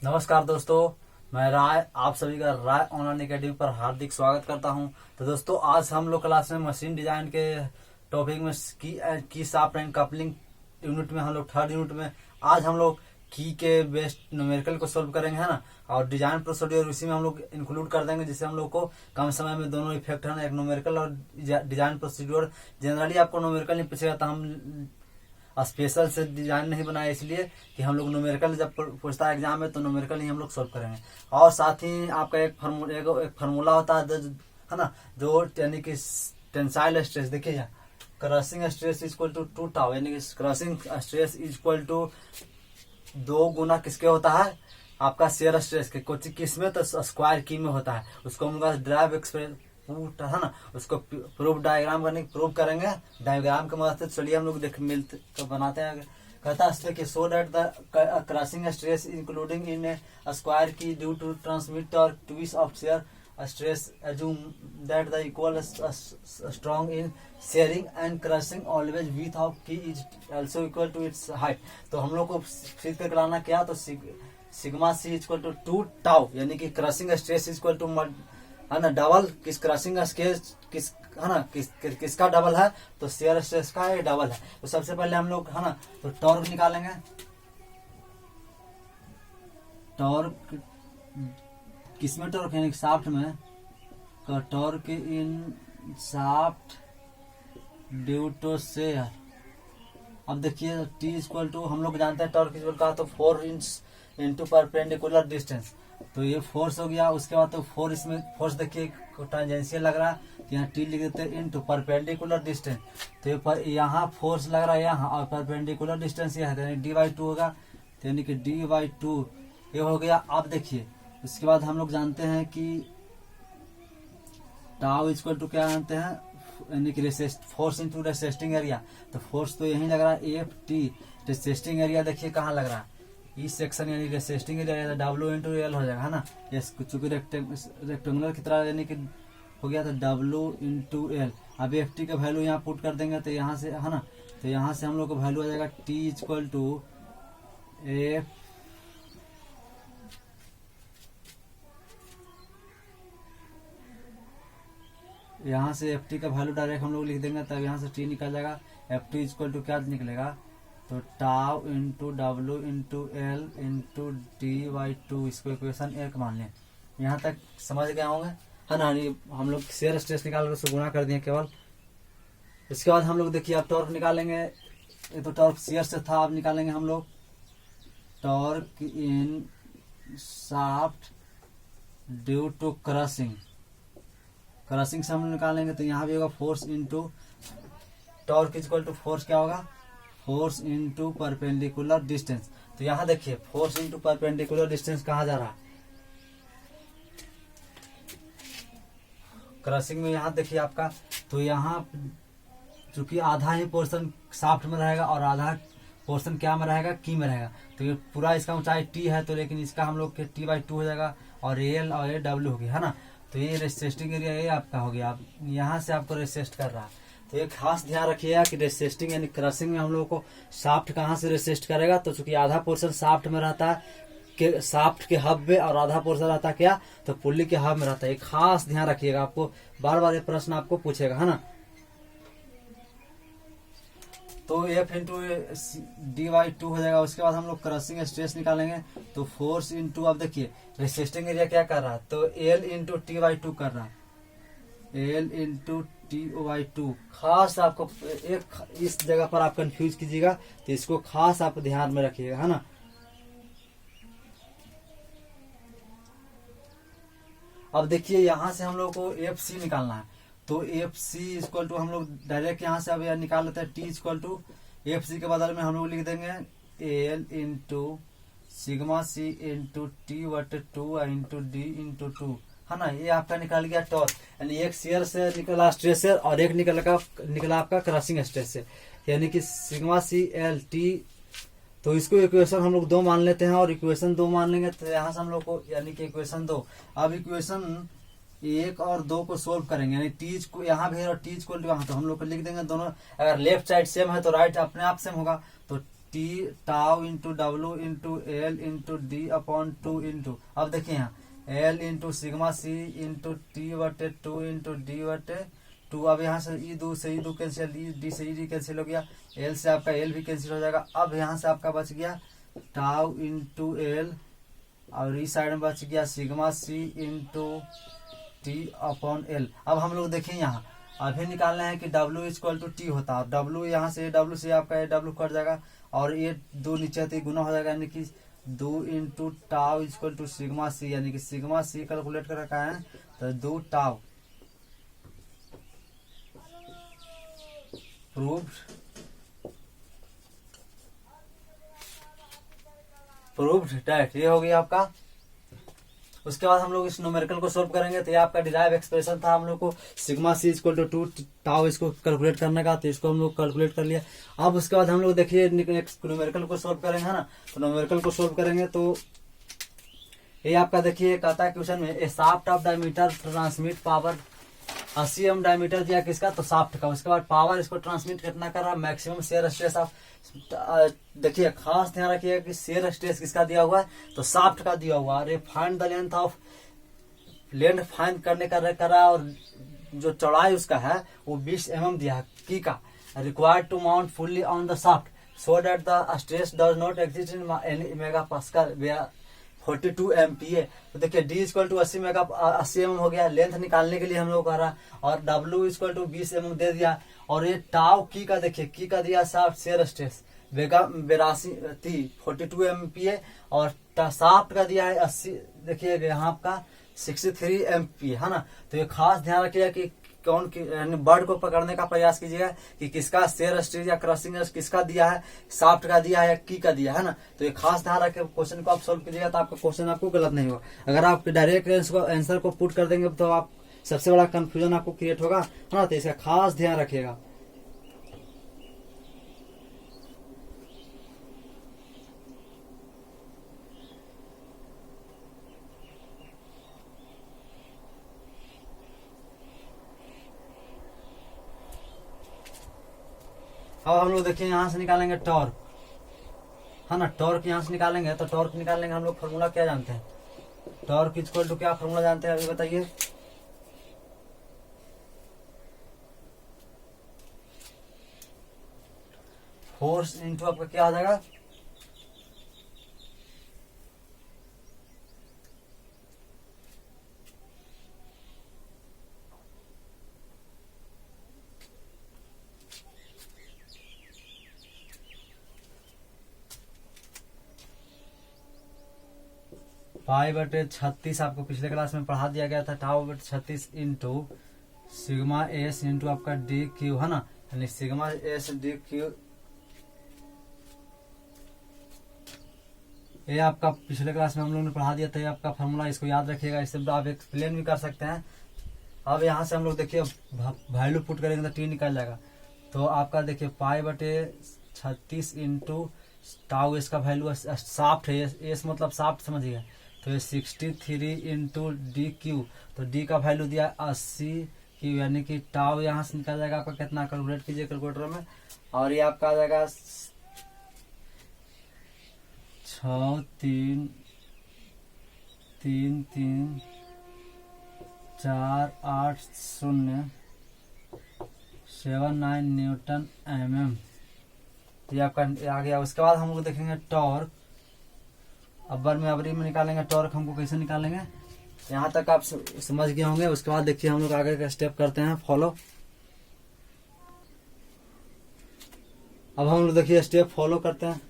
नमस्कार दोस्तों, मैं राय आप सभी का राय ऑनलाइन एकेडमी पर हार्दिक स्वागत करता हूं। तो दोस्तों, आज हम लोग क्लास में मशीन डिजाइन के टॉपिक में की शाफ्ट एंड कपलिंग यूनिट में हम लोग थर्ड यूनिट में आज हम लोग की के बेस्ड न्यूमेरिकल को सोल्व करेंगे, है ना। और डिजाइन प्रोसीड्यूर उसी में हम लोग इंक्लूड कर देंगे, जिससे हम लोग को कम समय में दोनों इफेक्ट है ना, एक न्यूमेरिकल और डिजाइन प्रोसीड्यूर। जनरली आपको न्यूमेरिकल नहीं पूछेगा, तो हम स्पेशल से डिजाइन नहीं बनाया, इसलिए कि हम लोग न्यूमेरिकल जब पूछता है एग्जाम में तो न्यूमेरिकल ही हम लोग सॉल्व करेंगे। और साथ ही आपका एक फार्मूला होता है, है ना, जो यानी कि टेंसाइल स्ट्रेस। देखिए, crushing stress equal to 2 tau, यानी कि क्रशिंग स्ट्रेस इक्वल टू 2 गुना किसके होता है, आपका शेयर स्ट्रेस के। कुछ किस में, तो स्क्वायर की में होता है। उसको हम लोग ड्राइव एक्सप्रेस है ना, उसको प्रूफ डायग्राम करने प्रूव करेंगे डायग्राम की मदद से। चलिए हम लोग मिलते तो बनाते हैं। कहता है कि सो that the crushing stress including in A square की ड्यू टू ट्रांसमिट और twist of share stress assume that the equal strong in sharing and crushing always width of key is also equal to its height। तो हम लोग को सिद्ध करके लाना क्या, तो sigma C equal to 2 tau, यानी कि क्रशिंग स्ट्रेस इक्वल टू है ना डबल किस क्रशिंग स्ट्रेस किस है ना किसका डबल है, तो शेयर स्ट्रेस का ये डबल है। तो सबसे पहले हम लोग है ना तो टॉर्क निकालेंगे। टॉर्क किसमें टॉर्क, यानी शाफ्ट में का torque in shaft due to shear. अब देखिए टी इक्वल टू हम लोग जानते हैं टॉर्क इक्वल का, तो 4 इंच इंटू परपेंडिकुलर डिस्टेंस। तो ये फोर्स हो गया। उसके बाद तो फोर्स, इसमें फोर्स देखिए टेंजेंशियल लग रहा है, तो यहाँ टी लिख देते हैं इंटू परपेंडिकुलर डिस्टेंस। तो ये यहाँ फोर्स लग रहा है यहाँ, और परपेंडिकुलर डिस्टेंस ये है, डी बाई 2 होगा, तो यानी कि डी बाई 2 ये हो गया। अब देखिए उसके बाद हम लोग जानते हैं कि टाउ इक्वल टू क्या जानते हैं, यानी कि फोर्स इंटू रेसिस्टिंग एरिया। तो फोर्स तो यही लग रहा है एफ टी। रेसिस्टिंग एरिया देखिए कहाँ लग रहा है, इस सेक्शन यानी resisting area W into L हो जाएगा, है ना। ये चूंकि रेक्टेंगुलर की तरह यानी कि हो गया, तो डब्ल्यू इंटू एल। अब एफ टी का वैल्यू यहाँ पुट कर देंगे, तो यहाँ से है ना, तो यहाँ से हम लोग का वैल्यू आ जाएगा टी इक्वल टू एफ यहाँ से एफ टी का वैल्यू डायरेक्ट हम लोग लिख देंगे, तब यहाँ से टी निकल जाएगा। एफ टी इक्वल टू क्या निकलेगा, तो tau into W into L into D by 2। इसको इक्वेशन 1 मान लें। यहाँ तक समझ गए होंगे, है ना। हम लोग शेयर स्ट्रेस निकाल कर उसको गुणा कर दिए केवल। इसके बाद हम लोग देखिए अब टॉर्क निकालेंगे। ये तो टॉर्क शेयर से था, अब निकालेंगे हम लोग torque in shaft due to crushing. Crushing से हम निकालेंगे, तो यहाँ भी होगा force into torque equal to force क्या होगा, फोर्स इंटू परपेंडिकुलर डिस्टेंस। तो यहाँ देखिए फोर्स इंटू परपेंडिकुलर डिस्टेंस कहाँ जा रहा है, क्रशिंग में। यहाँ देखिए आपका, तो यहाँ चूंकि आधा ही पोर्शन शाफ्ट में रहेगा और आधा पोर्शन क्या में रहेगा, की में रहेगा। तो ये पूरा इसका ऊंचाई टी है, तो लेकिन इसका हम लोग के टी बाई 2 हो जाएगा, और एल और ये डब्ल्यू हो गया, है ना। तो ये रेसिस्टिंग एरिया ये आपका हो गया। आप यहाँ से आपको रेसिस्ट कर रहा है, तो ये खास ध्यान रखिएगा कि रेसिस्टिंग यानी क्रशिंग में हम लोगों को शाफ्ट कहाँ से रेसिस्ट करेगा, तो चूंकि आधा पोर्शन शाफ्ट में रहता है के शाफ्ट के हब में, और आधा पोर्शन रहता है क्या, तो पुल्ली के हब में रहता है। ये खास ध्यान रखिएगा, आपको बार बार ये प्रश्न आपको पूछेगा, है ना। तो एफ इंटू डी बाई 2 हो जाएगा। उसके बाद हम लोग क्रशिंग स्ट्रेस निकालेंगे, तो फोर्स इंटू, अब देखिए रेसिस्टिंग एरिया क्या कर रहा है, तो एल इंटू टी बाई 2 कर रहा है, एल इंटू टी बाई 2। खास आपको एक इस जगह पर आप कंफ्यूज कीजिएगा, तो इसको खास आप ध्यान में रखिएगा, है ना। अब देखिए यहाँ से हम लोग को एफ सी निकालना है, तो एफ सी इक्वल टू हम लोग डायरेक्ट यहाँ से अब यह निकाल लेते हैं। T equal to F C के बदल में हम लोग लिख देंगे L into sigma C into T बटे 2 इंटू डी इंटू 2, है ना। ये आपका निकल गया टॉर्क, यानी एक शेयर से निकला स्ट्रेस से और एक निकला आपका क्रशिंग स्ट्रेस से, यानी कि सिग्मा सी एल टी। तो इसको इक्वेशन हम लोग 2 मान लेते हैं, और इक्वेशन 2 मान लेंगे, तो यहाँ से हम लोग को यानी कि इक्वेशन 2। अब इक्वेशन 1 और 2 को सोल्व करेंगे, यानी टीज को यहाँ भी और टीज को यहाँ, तो हम लोग को लिख देंगे दोनों। अगर लेफ्ट साइड सेम है तो राइट अपने आप सेम होगा, तो T tau into W into L into D upon 2 into, अब देखिए यहाँ L into sigma C into T बटे 2 इंटू डी बटे 2। अब यहाँ से ई दो कैंसिल, डी से ई डी कैंसिल हो गया, एल से आपका एल भी कैंसिल हो जाएगा। अब यहाँ से आपका बच गया टाउ इंटू एल और इस साइड में बच गया sigma C into T upon L. अब हम लोग देखें यहाँ अभी निकालना है कि W इक्वल टू टी होता है। W यहाँ से W से आपका W कट जाएगा और ये 2 नीचे तो गुना हो जाएगा, यानी कि 2 into tau equal to sigma C, यानी कि सिग्मा सी कैलकुलेट कर रखा है तो 2 टाउ। प्रूव्ड डैट, ये हो गया आपका। उसके बाद हम लोग इस न्यूमेरिकल को सोल्व करेंगे। तो ये आपका डिराइव एक्सप्रेशन था हम लोग को sigma C equal to 2 tau इसको कैलकुलेट करने का, तो इसको हम लोग कैलकुलेट कर लिया। अब उसके बाद हम लोग देखिए न्यूमेरिकल को सोल्व करेंगे, है ना। तो न्यूमेरिकल को सोल्व करेंगे तो ये आपका देखिए कहता है क्वेश्चन में a shaft of diameter transmit power 80 M diameter दिया किसका, तो शाफ्ट का। उसके बाद पावर इसको ट्रांसमिट कितना कर रहा, मैक्सिमम शेयर स्ट्रेस ऑफ, देखिए खास ध्यान रखिएगा कि शेयर स्ट्रेस किसका दिया हुआ है, तो शाफ्ट का दिया हुआ है। Find the length of, length find करने का करा और जो चौड़ाई उसका है वो 20 mm दिया है की का। Required to mount fully on the shaft so that the stress does not exist in any mega pascal 42 MPa। तो देखिए D इक्वल टू 80 mm हो गया, लेंथ निकालने के लिए हम लोग कर रहा, और W इक्वल टू 20 mm दे दिया। और ये टाउ की का देखिए की का दिया शाफ्ट शेयर स्ट्रेस 42 MPa और शाफ्ट का दिया है 80, देखिए यहाँ आपका 63 MPa, है ना। तो ये खास ध्यान रखिएगा कि कौन बर्ड को पकड़ने का प्रयास कीजिएगा कि किसका शेयर स्ट्रेस या क्रशिंग किसका दिया है, शाफ्ट का दिया है या की का दिया है ना। तो ये खास ध्यान रखे क्वेश्चन को आप सोल्व कीजिएगा तो आपका क्वेश्चन आपको गलत नहीं होगा। अगर आप डायरेक्ट आंसर को पुट कर देंगे तो आप सबसे बड़ा कंफ्यूजन आपको क्रिएट होगा, है ना। तो इसका खास ध्यान रखिएगा। अब हम लोग देखिए यहाँ से निकालेंगे टॉर्क, है ना। टॉर्क यहाँ से निकालेंगे तो टॉर्क निकालेंगे हम लोग फॉर्मूला क्या जानते हैं, टॉर्क इक्वल टू क्या फॉर्मूला जानते हैं अभी बताइए। फोर्स इंटू आपका क्या आ जाएगा, पाई बटे 36 आपको पिछले क्लास में पढ़ा दिया गया था, टाउ बटे 36 इंटू सिग्मा एस इंटू आपका डी क्यू, है ना। यानी सिग्मा एस डी क्यू, ये आपका पिछले क्लास में हम लोगों ने पढ़ा दिया था। ये आपका फॉर्मूला, इसको याद रखिएगा, इससे आप एक्सप्लेन भी कर सकते हैं। अब यहाँ से हम लोग देखिए वैल्यू पुट करेंगे तो टी निकल जाएगा। तो आपका देखिए पाई बटे 36 इंटू टाउ, इसका वैल्यू शाफ्ट है, एस मतलब शाफ्ट समझिए। तो ये 63 इंटू डी क्यू, तो डी का वैल्यू दिया 80 क्यू, यानी कि टाउ यहाँ से निकल जाएगा आपका कितना, कैलकुलेट कीजिए कैलकुलेटर में। और ये आपका आ जाएगा 6334807 न्यूटन mm, ये आपका आ गया। उसके बाद हम लोग देखेंगे टॉर्क, अवरी में निकालेंगे टॉर्क। हमको कैसे निकालेंगे यहाँ तक आप समझ गए होंगे। उसके बाद देखिए हम लोग आगे का स्टेप करते हैं फॉलो। अब हम लोग देखिए स्टेप फॉलो करते हैं।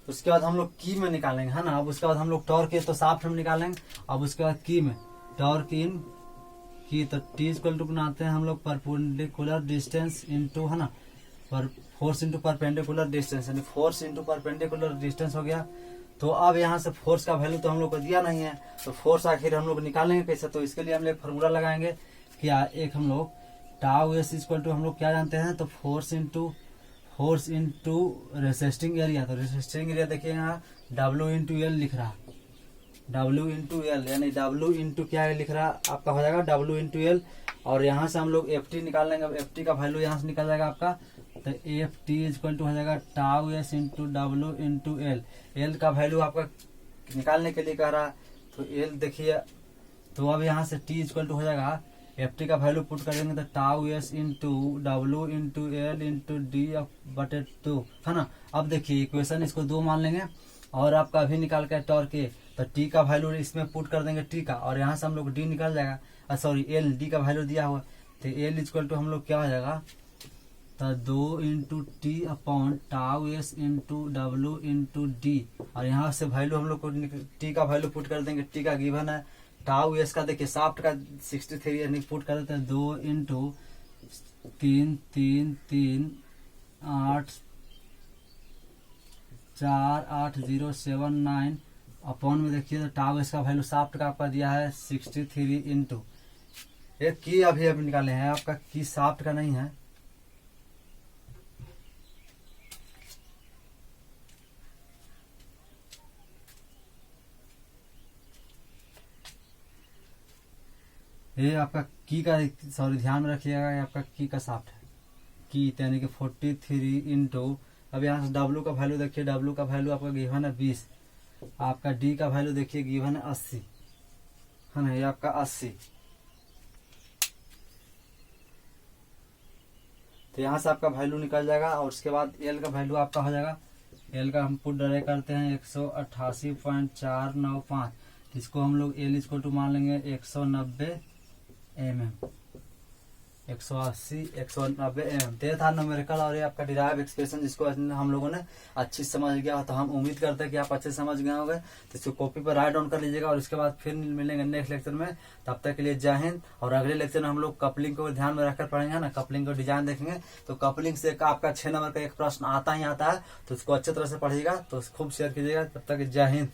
उसके बाद हम लोग की में निकालेंगे, है ना। अब उसके बाद हम लोग टॉर्क तो शाफ्ट में निकालेंगे। अब उसके बाद की में टॉर्क इन की, तो टी इक्वल टू बनाते हैं हम लोग परपेंडिकुलर डिस्टेंस इंटू, है ना, पर फोर्स इंटू परपेंडिकुलर डिस्टेंस, यानी फोर्स इंटू परपेंडिकुलर डिस्टेंस हो गया। तो अब यहाँ से फोर्स का वैल्यू तो हम लोग को दिया नहीं है, तो फोर्स आखिर हम लोग निकालेंगे कैसे, तो इसके लिए हम लोग फॉर्मूला लगाएंगे। क्या एक हम लोग टाउ एस इक्वल टू हम लोग क्या जानते हैं, तो फोर्स इंटू रेसिस्टिंग एरिया। तो रेसिस्टिंग एरिया देखिए यहाँ W इंटू एल लिख रहा, W इंटू एल, यानी W इंटू क्या लिख रहा आपका हो जाएगा W इंटू एल। और यहाँ से हम लोग FT निकाल लेंगे। FT का वैल्यू यहाँ से निकल जाएगा आपका तो एफ टी इक्वल टू हो जाएगा tau S into W into L. L का वैल्यू आपका निकालने के लिए कह रहा है, तो एल देखिए, तो अब यहाँ से टी इक्वल टू हो जाएगा, एफ टी का वैल्यू पुट कर देंगे तो tau S into W into L into D बटे 2 है ना। अब देखिए इक्वेशन इसको 2 मान लेंगे और आपका अभी निकाल के टॉर्क के, तो टी का वैल्यू इसमें पुट कर देंगे टी का, और यहाँ से हम लोग डी निकल जाएगा, सॉरी एल, डी का वैल्यू दिया हुआ, तो एल इक्वल टू हम लोग क्या हो जाएगा, तो 2 into T upon tau S into W into D, और यहाँ से वैल्यू हम लोग को टी का वैल्यू पुट कर देंगे, टी का गिवन है, टाउ एस का देखिए शाफ्ट का 63 यानी पुट कर देते हैं 2 इंटू 3 3 3 8 4 8 0 7 9 अपॉन में देखिए तो टाउ एस का वैल्यू शाफ्ट का आपका दिया है 63 इंटू, एक की अभी निकाले हैं, आपका की शाफ्ट का नहीं है, ये आपका की का, सॉरी ध्यान में रखिएगा, ये आपका की का शाफ्ट है, की यानी कि 43 इंटू, अब यहाँ से डब्ल्यू का वैल्यू देखिए, डब्ल्यू का वैल्यू आपका गिवन है 20, आपका डी का वैल्यू देखिए गिवन है 80 है ना, ये आपका 80, तो यहाँ से आपका वैल्यू निकल जाएगा, और उसके बाद एल का वैल्यू आपका हो जाएगा, एल का हम पुट डायरेक्ट करते हैं 188.495, इसको हम लोग एल इक्वल टू मान लेंगे 190 mm, 180 190 mm, तो ये था न्यूमेरिकल और ये आपका डिराइव एक्सप्रेशन, जिसको हम लोगों ने अच्छी समझ गया, तो हम उम्मीद करते हैं कि आप अच्छे समझ गए होंगे, तो इसको कॉपी पर राइट डाउन कर लीजिएगा, और उसके बाद फिर मिलेंगे नेक्स्ट लेक्चर में, तब तक के लिए जय हिंद। और अगले लेक्चर में हम लोग कपलिंग को ध्यान में रखकर पढ़ेंगे ना, कपलिंग को डिजाइन देखेंगे, तो कपलिंग से आपका 6 नंबर का एक प्रश्न आता ही आता है, तो उसको अच्छे तरह से पढ़िएगा, तो खूब शेयर कीजिएगा, तब तक जय हिंद।